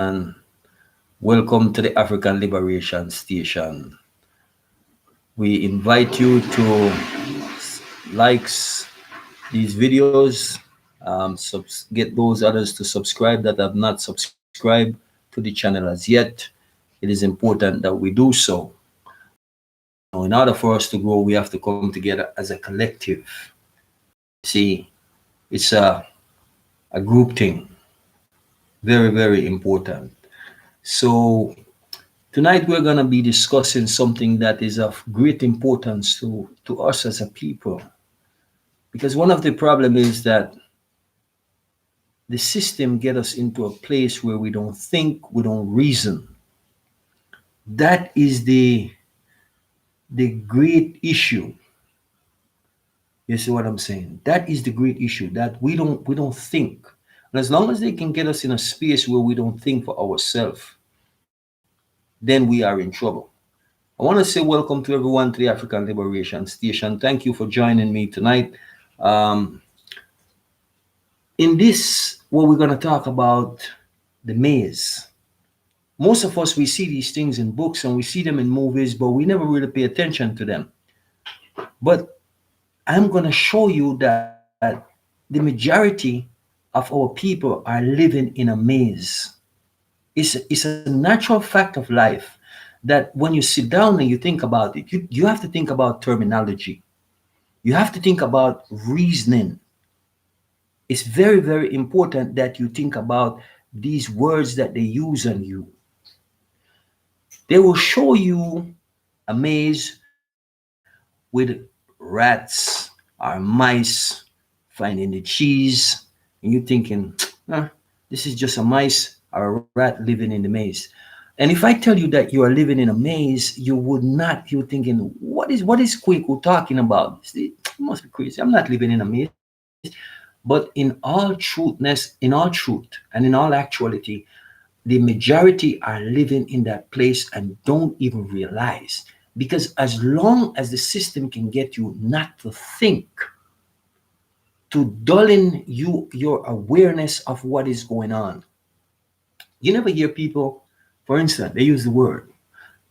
and welcome to the African Liberation Station. We invite you to likes these videos, get those others to subscribe that have not subscribed to the channel as yet. It is important that we do so. Now, in order for us to grow, we have to come together as a collective. See, it's a group thing, very, very important. So, tonight we're going to be discussing something that is of great importance to us as a people. Because one of the problem is that the system get us into a place where we don't think, we don't reason. That is the great issue. You see what I'm saying? That is the great issue that we don't think. And as long as they can get us in a space where we don't think for ourselves, then we are in trouble. I want to say welcome to everyone to the African Liberation Station. Thank you for joining me tonight. Um, in this, what we're going to talk about the maze. Most of us, we see these things in books and we see them in movies, but we never really pay attention to them. But I'm going to show you that the majority of our people are living in a maze. It's a natural fact of life that when you sit down and you think about it, you have to think about terminology. You have to think about reasoning. It's very, very important that you think about these words that they use on you. They will show you a maze with rats or mice finding the cheese, and you're thinking, this is just a mice or a rat living in the maze. And if I tell you that you are living in a maze, you would not, you're thinking, what is Kweku talking about? It must be crazy. I'm not living in a maze. But in all truthness, in all truth, and in all actuality, the majority are living in that place and don't even realize. Because as long as the system can get you not to think, to dulling your awareness of what is going on. You never hear people, for instance, they use the word,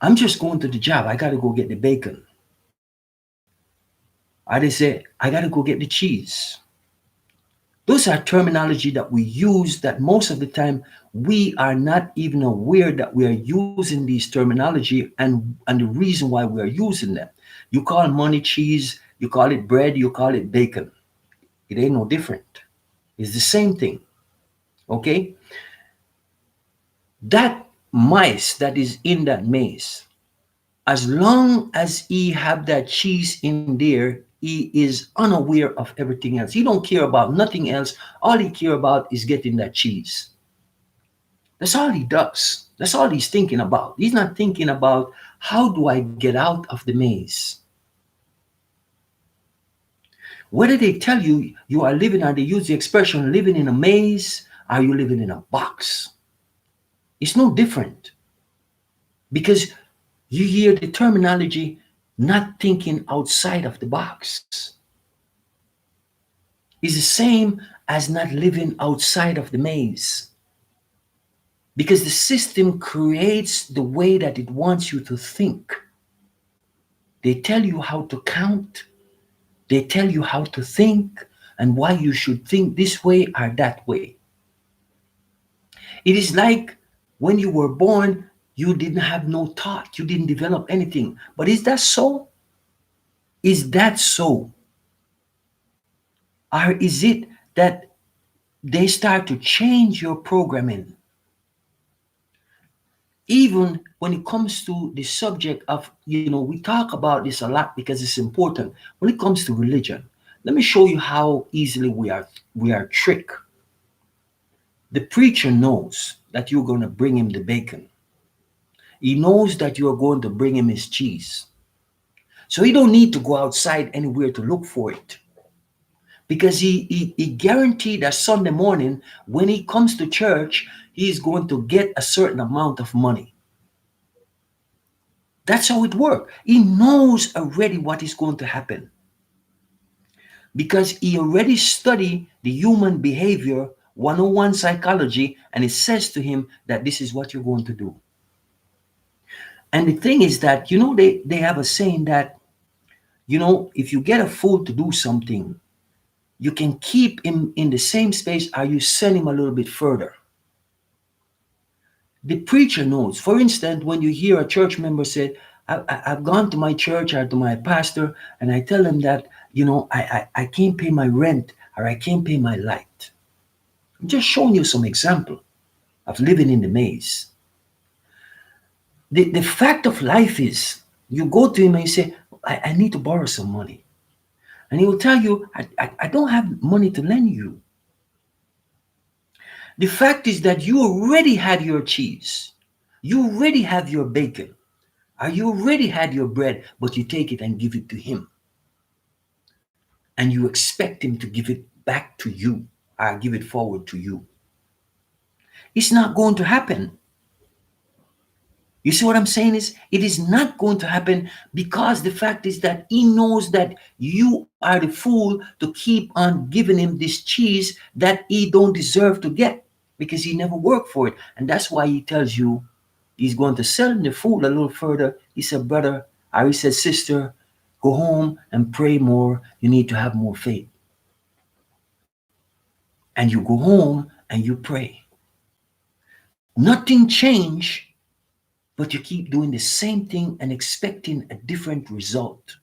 I'm just going to the job, I got to go get the bacon. Or they say, I got to go get the cheese. Those are terminology that we use that most of the time we are not even aware that we are using these terminology and the reason why we are using them. You call money cheese, you call it bread, you call it bacon. It ain't no different. It's the same thing. Okay? That mice that is in that maze, as long as he have that cheese in there, he is unaware of everything else. He don't care about nothing else. All he care about is getting that cheese. That's all he does. That's all he's thinking about. He's not thinking about how do I get out of the maze. Whether they tell you you are living, or they use the expression living in a maze, are you living in a box? It's no different. Because you hear the terminology not thinking outside of the box. It's the same as not living outside of the maze. Because the system creates the way that it wants you to think. They tell you how to count, they tell you how to think, and why you should think this way or that way. It is like when you were born, you didn't have no thought, you didn't develop anything. But is that so? Is that so? Or is it that they start to change your programming? Even when it comes to the subject of, we talk about this a lot because it's important. When it comes to religion, let me show you how easily we are tricked. The preacher knows that you're going to bring him the bacon. He knows that you are going to bring him his cheese. So he don't need to go outside anywhere to look for it. Because he guaranteed that Sunday morning, when he comes to church, he's going to get a certain amount of money. That's how it works. He knows already what is going to happen. Because he already studied the human behavior 101 psychology, and it says to him that this is what you're going to do. And the thing is that, they have a saying that, if you get a fool to do something, you can keep him in the same space or you send him a little bit further. The preacher knows. For instance, when you hear a church member say, I've gone to my church or to my pastor and I tell them that, I can't pay my rent or I can't pay my light. I'm just showing you some example of living in the maze. The fact of life is, you go to him and you say, I need to borrow some money. And he will tell you, I don't have money to lend you. The fact is that you already had your cheese. You already have your bacon. Or you already had your bread, but you take it and give it to him. And you expect him to give it back to you or give it forward to you. It's not going to happen. You see what I'm saying is, it is not going to happen because the fact is that he knows that you are the fool to keep on giving him this cheese that he don't deserve to get because he never worked for it. And that's why he tells you he's going to sell the food a little further. He said, brother, or he said, sister, go home and pray more. You need to have more faith. And you go home and you pray. Nothing changed, but you keep doing the same thing and expecting a different result.